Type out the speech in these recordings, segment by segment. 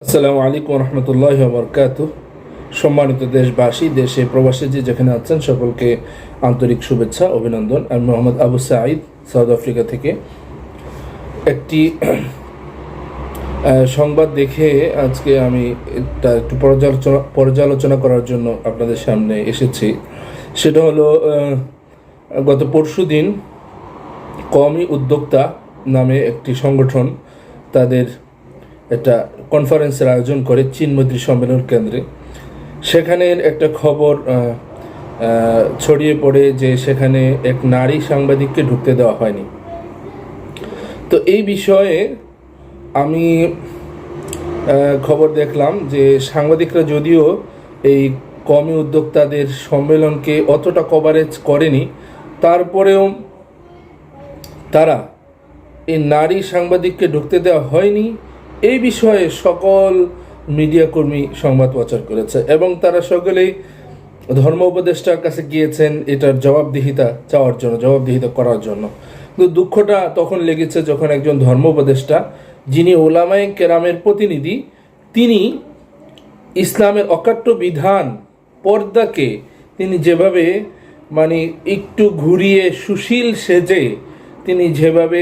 আসসালামু আলাইকুম রহমতুল্লাহ বরকাত। সম্মানিত দেশবাসী, দেশে প্রবাসী যে যেখানে আছেন সকলকে আন্তরিক শুভেচ্ছা অভিনন্দন। আমি মোহাম্মদ আবু সাঈদ, সাউথ আফ্রিকা থেকে। একটি সংবাদ দেখে আজকে আমি এটা একটু পর্যালোচনা করার জন্য আপনাদের সামনে এসেছি। সেটা হলো গত পরশুদিন কওমি উদ্যোক্তা নামে একটি সংগঠন তাদের একটা কনফারেন্সের আয়োজন করে চীন মৈত্রী সম্মেলন কেন্দ্রে। সেখানে একটা খবর ছড়িয়ে পড়ে যে সেখানে এক নারী সাংবাদিককে ঢুকতে দেওয়া হয়নি। তো এই বিষয়ে আমি খবর দেখলাম যে সাংবাদিকরা যদিও এই কওমি উদ্যোক্তাদের সম্মেলনকে অতটা কভারেজ করেনি, তারপরেও তারা এই নারী সাংবাদিককে ঢুকতে দেওয়া হয়নি এই বিষয়ে সকল মিডিয়া কর্মী সংবাদ প্রচার করেছে এবং তারা সকলেই ধর্ম উপদেষ্টার কাছে গিয়েছেন এটার জবাবদিহিতা করার জন্য। কিন্তু দুঃখটা তখন লেগেছে যখন একজন ধর্ম উপদেষ্টা, যিনি ওলামায়ে কেরামের প্রতিনিধি, তিনি ইসলামের অকাট্য বিধান পর্দাকে তিনি যেভাবে একটু ঘুরিয়ে সুশীল সেজে তিনি যেভাবে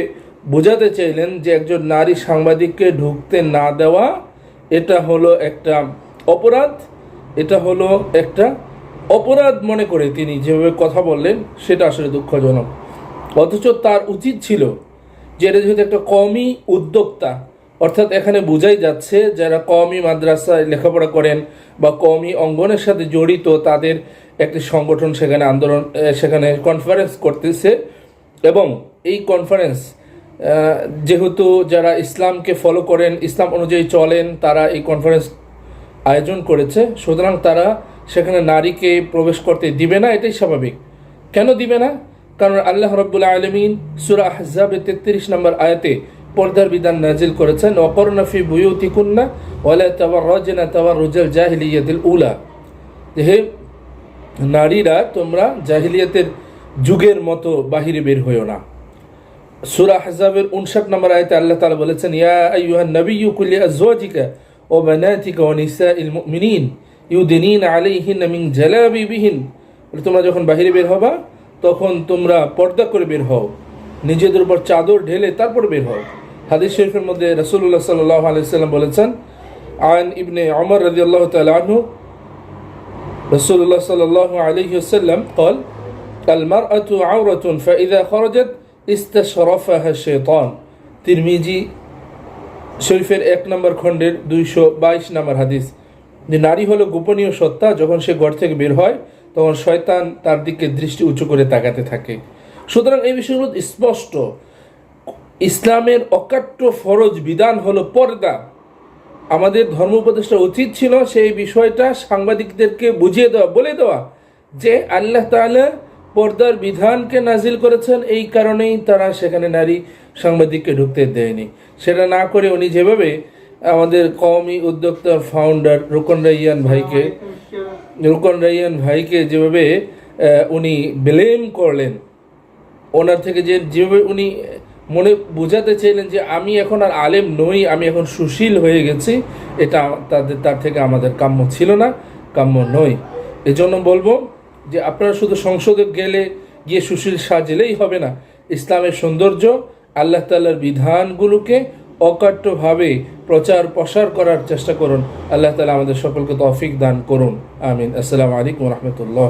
বোঝাতে চাইলেন যে একজন নারী সাংবাদিককে ঢুকতে না দেওয়া এটা হলো একটা অপরাধ, মনে করে তিনি যেভাবে কথা বললেন সেটা আসলে দুঃখজনক। অথচ তার উচিত ছিল যে এটা যেহেতু একটা কওমি উদ্যোক্তা, অর্থাৎ এখানে বোঝাই যাচ্ছে যারা কওমি মাদ্রাসায় লেখাপড়া করেন বা কওমি অঙ্গনের সাথে জড়িত তাদের একটি সংগঠন সেখানে কনফারেন্স করতেছে এবং এই কনফারেন্স যেহেতু যারা ইসলামকে ফলো করেন, ইসলাম অনুযায়ী চলেন, তারা এই কনফারেন্স আয়োজন করেছে, সুতরাং তারা সেখানে নারীকে প্রবেশ করতে দিবে না। এটাই স্বাভাবিক। কেন দিবে না? কারণ আল্লাহ রাব্বুল আলামিন সূরা আহজাবের 33 নম্বর আয়াতে পর্দার বিধান নাজিল করেছেন, ওয়াকরনা ফি বুয়ুতিকুন্না ওয়ালা তাবাররাজনা তাবাররুজাল জাহিলিয়াতিল উলা, হে নারীরা তোমরা জাহিলিয়াতের যুগের মতো বাহিরে বের হইও না। সূরা আহজাবের 59 নম্বর আয়াতে আল্লাহ তাআলা বলেছেন, ইয়া আইয়ুহান নাবিয়্যু কুল লিআজওয়াজিকা ওয়া বানাতিকা ওয়া নিসাইল মুমিনিন ইউদিনিনা আলাইহিন্না মিন জালাবিবিহিন, তোমরা যখন বাহিরে বের হবা তখন তোমরা পর্দা করে বের হও, নিজেদের উপর চাদর ঢেলে তারপর বের হও। হাদিস শরীফের মধ্যে রাসূলুল্লাহ সাল্লাল্লাহু আলাইহি ওয়াসাল্লাম বলেছেন, আন ইবনে উমর রাদিয়াল্লাহু তাআলা আনহু রাসূলুল্লাহ সাল্লাল্লাহু আলাইহি ওয়াসাল্লাম قال المرأة عورة فإذا خرجت ইস্তাশরাফাহা শাইতান। তিরমিজি শরীফের 1 নম্বর খণ্ডের 222 নম্বর হাদিস, যে নারী হলো গোপনীয় সত্তা, যখন সে ঘর থেকে বের হয় তখন শয়তান তার দিকে দৃষ্টি উঁচু করে তাকাতে থাকে। সুতরাং এই বিষয়গুলো স্পষ্ট। ইসলামের অকাট্য ফরজ বিধান হলো পর্দা। আমাদের ধর্ম উপদেষ্টার উচিত ছিল সেই বিষয়টা সাংবাদিকদেরকে বুঝিয়ে দেওয়া, বলে দেওয়া যে আল্লাহ তাআলা পর্দার বিধানকে নাজিল করেছেন, এই কারণেই তারা সেখানে নারী সাংবাদিককে ঢুকতে দেয়নি। সেটা না করে উনি যেভাবে আমাদের কওমি উদ্যোক্তার ফাউন্ডার রুকন রাইয়ান ভাইকে যেভাবে উনি ব্লেম করলেন, ওনার থেকে যেভাবে উনি মনে বোঝাতে চাইলেন যে আমি এখন আর আলেম নই, আমি এখন সুশীল হয়ে গেছি, এটা তার থেকে আমাদের কাম্য ছিল না, কাম্য নয়। এজন্য বলবো যে আপনারা শুধু সংসদে গিয়ে সুশীল সাজলেই হবে না। ইসলামের সৌন্দর্য, আল্লাহ তাআলার বিধানগুলোকে অকাট্যভাবে প্রচার প্রসার করার চেষ্টা করুন। আল্লাহ তাআলা আমাদের সকলকে তৌফিক দান করুন। আমিন। আসসালামু আলাইকুম ওয়া রাহমাতুল্লাহ।